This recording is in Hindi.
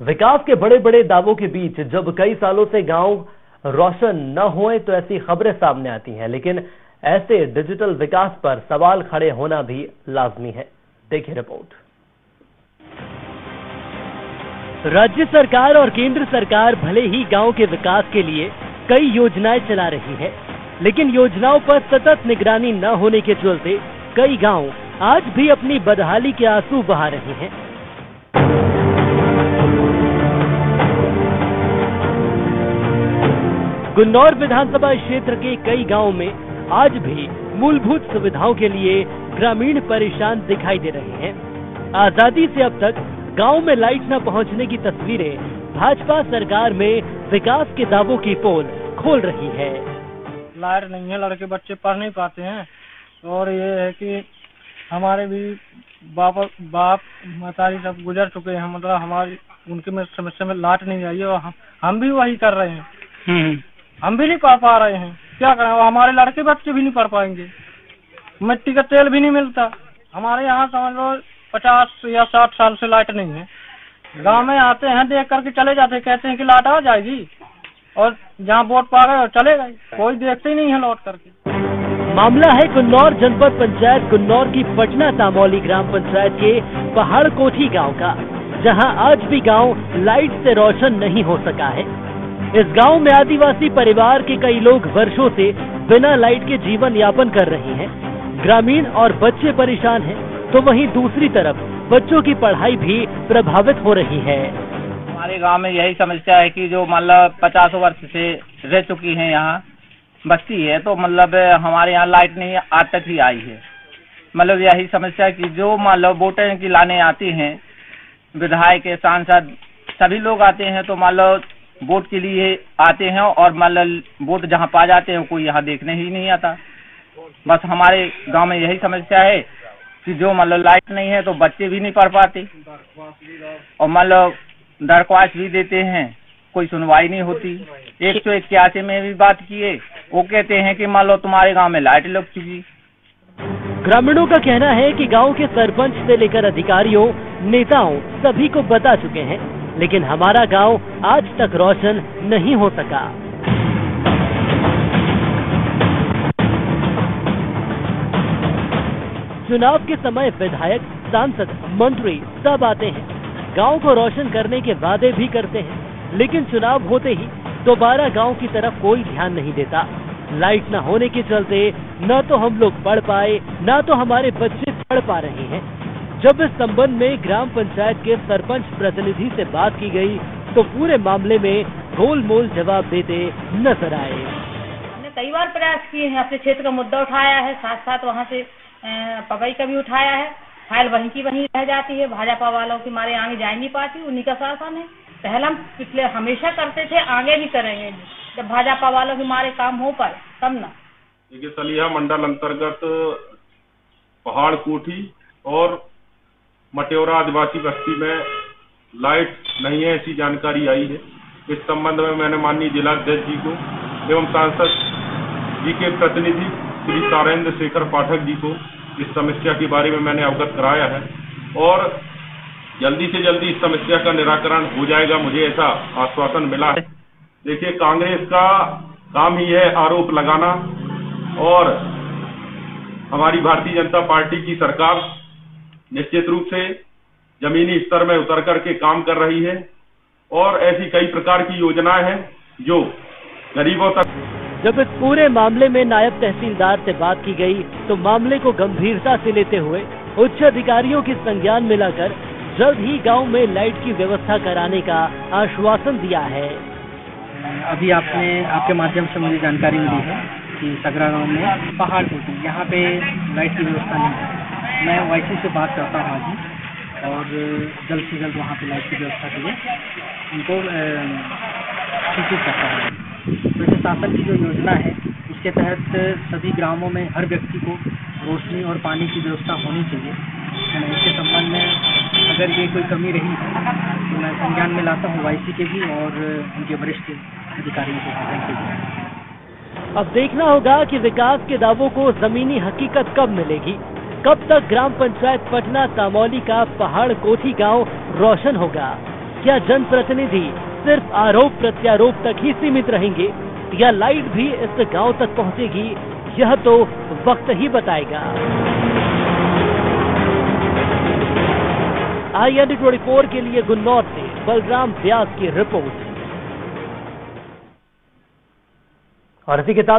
विकास के बड़े बड़े दावों के बीच जब कई सालों से गांव रोशन न हुए तो ऐसी खबरें सामने आती हैं, लेकिन ऐसे डिजिटल विकास पर सवाल खड़े होना भी लाजमी है। देखिए रिपोर्ट। राज्य सरकार और केंद्र सरकार भले ही गांव के विकास के लिए कई योजनाएं चला रही है, लेकिन योजनाओं पर सतत निगरानी न होने के चलते कई गांव आज भी अपनी बदहाली के आंसू बहा रहे हैं। गुन्नौर विधानसभा क्षेत्र के कई गांवों में आज भी मूलभूत सुविधाओं के लिए ग्रामीण परेशान दिखाई दे रहे हैं। आजादी से अब तक गांव में लाइट न पहुंचने की तस्वीरें भाजपा सरकार में विकास के दावों की पोल खोल रही है। लाइट नहीं है, लड़के बच्चे पढ़ नहीं पाते हैं, और ये है कि हमारे भी बाप मतारी सब गुजर चुके हैं, मतलब हमारी उनके में समस्या में लाइट नहीं आई है और हम भी वही कर रहे हैं। हम भी नहीं पढ़ पा रहे हैं, क्या करें, हमारे लड़के बच्चे भी नहीं पढ़ पाएंगे। मिट्टी का तेल भी नहीं मिलता। हमारे यहाँ समझ लो 50 या 60 साल से लाइट नहीं है। गांव में आते हैं, देख करके चले जाते हैं, कहते हैं कि लाइट आ जाएगी, और जहाँ वोट पा गए और चले गए, कोई देखते ही नहीं है लौट करके। मामला है गुन्नौर जनपद पंचायत गुन्नौर की पटना तामौली ग्राम पंचायत के पहाड़ कोठी गाँव का, जहाँ आज भी गाँव लाइट से रोशन नहीं हो सका है। इस गांव में आदिवासी परिवार के कई लोग वर्षों से बिना लाइट के जीवन यापन कर रहे हैं। ग्रामीण और बच्चे परेशान हैं, तो वहीं दूसरी तरफ बच्चों की पढ़ाई भी प्रभावित हो रही है। हमारे गांव में यही समस्या है कि जो मतलब 50 वर्ष से रह चुकी है, यहाँ बस्ती है, तो मतलब हमारे यहाँ लाइट नहीं आज तक ही आई है। मतलब यही समस्या है कि जो मतलब वोटें की लाने आती हैं, विधायक के सांसद सभी लोग आते हैं, तो मतलब वोट के लिए आते हैं और मतलब वोट जहां पा जाते हैं कोई यहाँ देखने ही नहीं आता। बस हमारे गांव में यही समस्या है कि जो मतलब लाइट नहीं है तो बच्चे भी नहीं पढ़ पाते, और मतलब दरख्वास्त भी देते हैं, कोई सुनवाई नहीं होती। 181 में भी बात किए, वो कहते हैं कि मान लो तुम्हारे गांव में लाइट लग चुकी। ग्रामीणों का कहना है कि गांव के सरपंच से लेकर अधिकारियों, नेताओं सभी को बता चुके हैं, लेकिन हमारा गांव आज तक रोशन नहीं हो सका। चुनाव के समय विधायक, सांसद, मंत्री सब आते हैं, गांव को रोशन करने के वादे भी करते हैं, लेकिन चुनाव होते ही दोबारा गांव की तरफ कोई ध्यान नहीं देता। लाइट न होने के चलते न तो हम लोग पढ़ पाए, न तो हमारे बच्चे पढ़ पा रहे हैं। जब इस संबंध में ग्राम पंचायत के सरपंच प्रतिनिधि से बात की गई, तो पूरे मामले में गोलमोल जवाब देते नजर आए। हमने कई बार प्रयास किए हैं, अपने क्षेत्र का मुद्दा उठाया है, साथ साथ वहाँ से पवई का भी उठाया है। फाइल वहीं की वहीं रह जाती है, भाजपा वालों की मारे आगे जा नहीं पाती, उन्हीं का शासन है। पहले हम पिछले हमेशा करते थे, आगे भी करेंगे, जब भाजपा वालों के मारे काम हो पाए तब ना। देखिए, सलिया मंडल अंतर्गत पहाड़ कोठी और मटेौरा आदिवासी बस्ती में लाइट नहीं है, ऐसी जानकारी आई है। इस संबंध में मैंने माननीय जिलाध्यक्ष जी को एवं सांसद जी के प्रतिनिधि श्री तारेंद्र शेखर पाठक जी को इस समस्या के बारे में मैंने अवगत कराया है, और जल्दी से जल्दी इस समस्या का निराकरण हो जाएगा, मुझे ऐसा आश्वासन मिला है। देखिए, कांग्रेस का काम ही है आरोप लगाना, और हमारी भारतीय जनता पार्टी की सरकार निश्चित रूप से जमीनी स्तर में उतर करके काम कर रही है, और ऐसी कई प्रकार की योजनाएं हैं जो गरीबों तक। जब इस पूरे मामले में नायब तहसीलदार से बात की गई, तो मामले को गंभीरता से लेते हुए उच्च अधिकारियों की संज्ञान में लाकर जल्द ही गांव में लाइट की व्यवस्था कराने का आश्वासन दिया है। अभी आपके माध्यम से मुझे जानकारी मिली है कि सगरा गांव में पहाड़ कोठी, यहाँ पे लाइट की व्यवस्था नहीं है। मैं वाईसी से बात करता हूँ आज, और जल्द से जल्द वहाँ पे लाइट की व्यवस्था के लिए उनको सूचित करता हूँ। वैसे शासन की जो योजना है, उसके तहत सभी ग्रामों में हर व्यक्ति को रोशनी और पानी की व्यवस्था होनी चाहिए। इसके संबंध में अगर ये कोई कमी रही तो मैं संज्ञान में लाता हूँ वाईसी के भी और उनके वरिष्ठ अधिकारियों के भी। अब देखना होगा कि विकास के दावों को जमीनी हकीकत कब मिलेगी, कब तक ग्राम पंचायत पटना तामौली का पहाड़ कोठी गांव रोशन होगा। क्या जनप्रतिनिधि सिर्फ आरोप प्रत्यारोप तक ही सीमित रहेंगे या लाइट भी इस गांव तक पहुंचेगी, यह तो वक्त ही बताएगा। IND24 के लिए गुन्नौर से बलराम व्यास की रिपोर्ट। और इसी के साथ